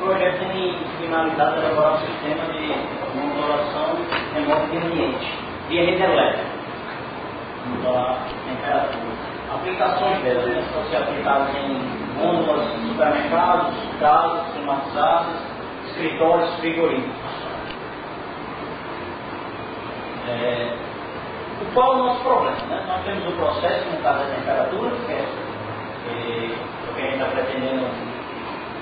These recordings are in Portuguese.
projeto tem finalidade elaborar um sistema de modulação remota de ambiente via rede elétrica da temperatura. Aplicações delas estão sendo aplicadas em gôndolas, supermercados, casas climatizadas, escritórios, frigoríficos. Qual é o nosso problema? Né? Nós temos o processo, no caso da temperatura, que é o que a gente está pretendendo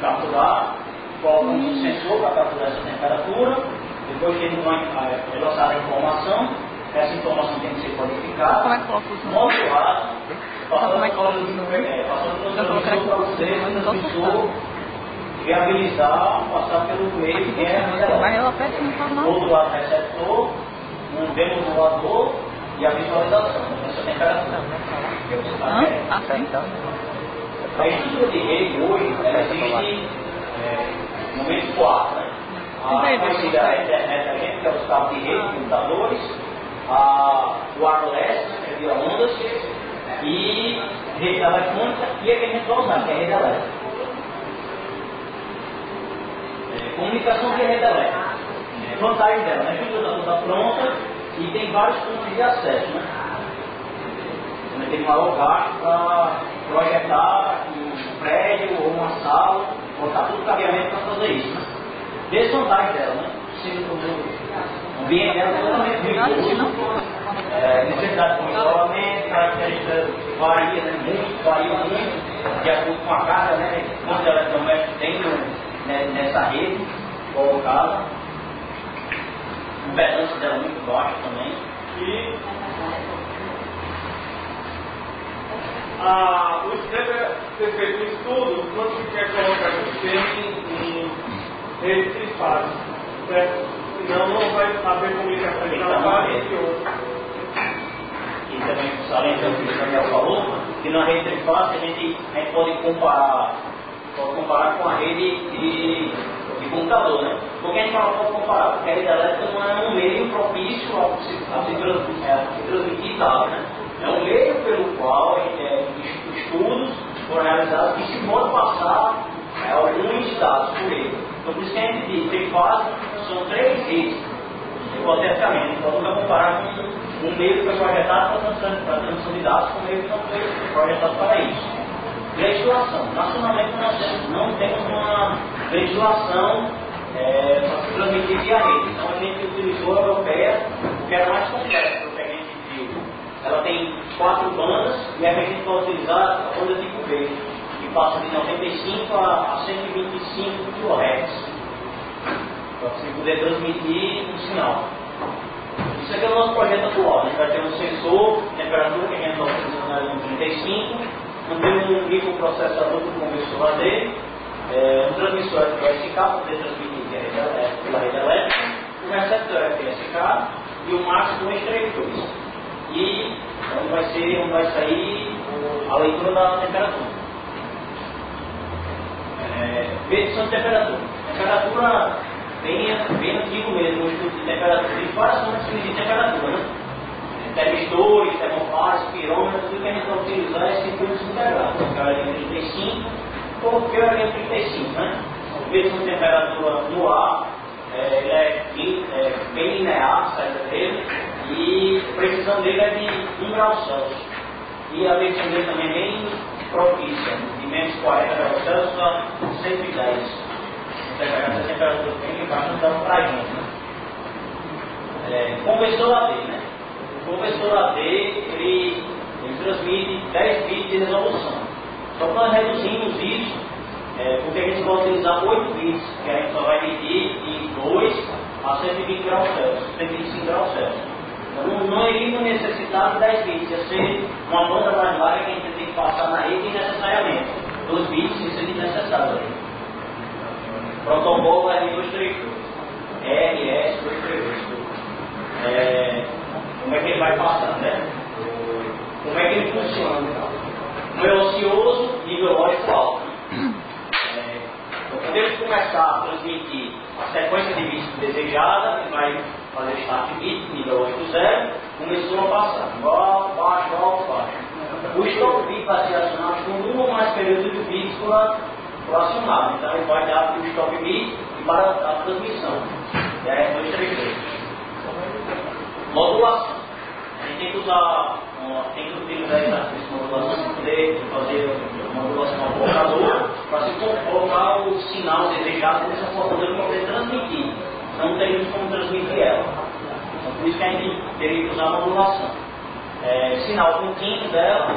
capturar, coloca um sensor para capturar essa temperatura, depois tem é lançada a informação, essa informação tem que ser codificada, modulada, passando para o transmissor para você, o transmissor viabilizar, passar pelo meio que é outro lado receptor, um demodulador e a visualização dessa temperatura. A estrutura de rede hoje existe no momento 4, né? A conhecida internet da gente, que é os cabos de rede, computadores, o wireless, que é via ondas, e rede eletrônica e a que a gente vai usar, que é a rede elétrica. Comunicação via rede elétrica. Vantagem dela, né? A estrutura está pronta e tem vários pontos de acesso, né? Você tem maior gasto para projetar um prédio ou uma sala, botar tudo cabeamento para fazer isso, né? Desvantagem dela, né? O ambiente dela é totalmente rigoroso, necessidade de isolamento, características varia muito, de acordo com a carga, né? Quantos eletrodomésticos tem nessa rede colocada. O impedância dela é muito baixa também. E o sistema ter feito um estudo quando se quer colocar o sistema em rede trifásica, certo? Senão não vai haver comunicação entre uma parte e outra. E também salientando o que o Daniel falou, que na rede trifásica a gente pode comparar com a rede de computador, né? Porque a gente não pode comparar, porque a rede elétrica não é um meio propício a se transmitir dados, né? É um meio pelo qual estudos foram realizados e se pode passar alguns dados por ele. Então, por isso que a gente diz, trifásico são 3 redes, hipoteticamente. A gente pode comparar com um meio que foi projetado para transmissão de dados com um meio que não foi projetado para isso. Legislação. Nacionalmente nós não temos uma legislação para se transmitir via rede. Então a gente utilizou a europeia, que era mais complexo do que a gente viu. Ela tem 4 bandas e a gente pode utilizar a banda tipo B, que passa de 95 a 125 kHz, para você poder transmitir um sinal. Isso aqui é o nosso projeto atual. A gente vai ter um sensor, temperatura que a gente está utilizando no 35, temos um microprocessador que começou a ter, um transmissor FSK para poder transmitir pela rede elétrica, um receptor FSK e o máximo 232. E onde vai sair a leitura da temperatura. Medição de temperatura. Temperatura bem antigo mesmo, o estudo de temperatura. Tem várias formas de temperatura, né? Termistores, termofares, pirômetros, tudo que a gente vai utilizar é circuitos integrados. Teoria 35 ou teoria 35, né? Medição de temperatura no ar, ele é bem linear, saída dele, e a precisão dele é de 1 grau Celsius. E a medição dele também é bem propícia, de menos 40 graus Celsius a 110. Essa temperatura bem baixa não dá para a gente, né? Conversor AD, né? O conversor AD, ele transmite 10 bits de resolução. Só que nós reduzimos isso, porque a gente vai utilizar 8 bits, que a gente só vai medir de 2 a 120 graus Celsius, 125 graus Celsius. Então não iria necessitar de 10 bits, ia ser uma banda mais larga que a gente tem que passar na rede necessariamente. 2 bits, isso é desnecessário. Protocolo R232, RS232. Como é que ele vai passando, né? Como é que ele funciona? Um é ocioso, nível lógico alto. Então, quando ele começar a transmitir a sequência de bits desejada, ele vai fazer start bit, nível lógico 0, começou a passar, alto, baixo, alto, baixo. O stop bit vai ser acionado com um ou mais períodos de bits para o acionado. Então ele vai dar para o stop me e para a transmissão. E aí é 2, 3, 2. Modulação. A gente tem que usar, tem que utilizar essa modulação para poder fazer uma modulação portadora para se colocar o sinal desejado dessa portadora para poder transmitir. Não teríamos como transmitir ela. Então, por isso que a gente teria que usar a modulação. Sinal contínuo dela,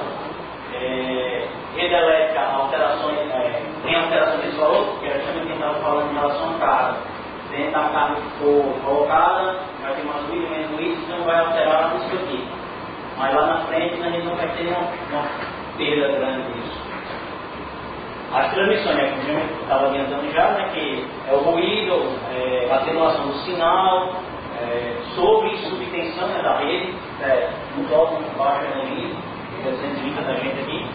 rede elétrica, alterações, tem alteração desse valor, porque a gente estava falando em relação à carga. Dentro da carga que for colocada, vai ter mais ruído, menos ruído, então vai alterar isso aqui. Mas lá na frente a gente não vai ter uma perda grande disso. As transmissões, como a gente estava adiantando já, né, que é o ruído, a atenuação do sinal, sobre subtensão, né, da rede, muito alto, muito baixo, energia, 220 da gente aqui.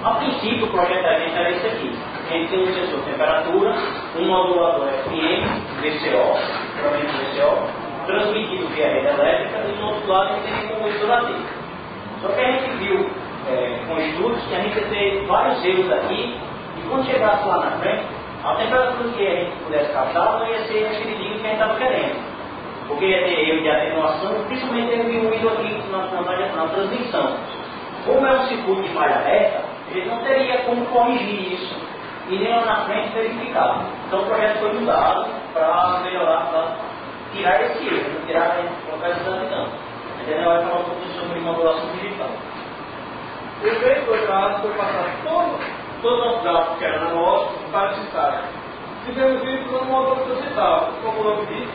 A princípio, o projeto da gente era isso aqui. A gente tem um sensor de temperatura, um modulador FM, VCO, provavelmente VCO, transmitido via rede elétrica, e do outro lado a gente tem um monitor AD. Só que a gente viu com estudos que a gente ia ter vários erros aqui, e quando chegasse lá na frente, a temperatura que a gente pudesse captar não ia ser aquele que a gente estava querendo. Porque ia ter erro de atenuação, principalmente erro de ruído aqui na transmissão. Como é um circuito de malha reta, a gente não teria como corrigir isso e nem lá na frente verificar. Então o projeto foi mudado para melhorar, para tirar esse erro, não tirar a localização não. A gente vai falar um pouquinho sobre modulação digital. O efeito foi passado todo o dados que era analógico para digital. Fizemos isso no módulo digital, como o nome diz.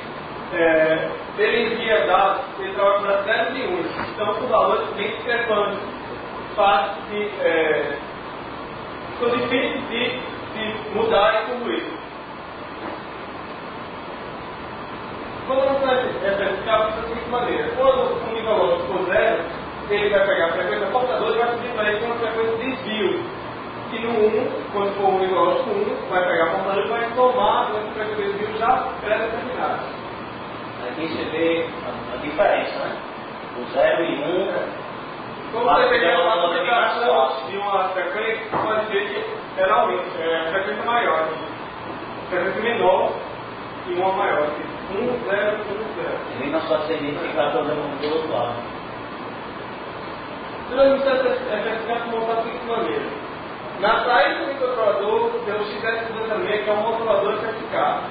Ele envia dados, ele trabalha para 0 e 1. Então, o valor é bem discrepante, fácil de difícil de mudar e concluir. Quando você vai verificar, você tem que maneira. Quando o nível for 0, ele vai pegar a frequência portadora e vai subir para ele com a frequência de desvio. E no 1, quando for o nível 1, vai pegar a portadora e vai tomar a frequência de desvio já pré-determinada. Aqui você vê a diferença, né? O 0 e 1. Quando você pegar uma multiplicação de uma frequência, pode ver que ela aumenta, a frequência maior, a frequência menor e uma maior. 1, 0, 1, 0. Ele não só se identificar todo mundo do outro lado. Transmissão é montada da seguinte maneira. Na saída do microcontrolador, tem o XS266, que é um modulador certificado.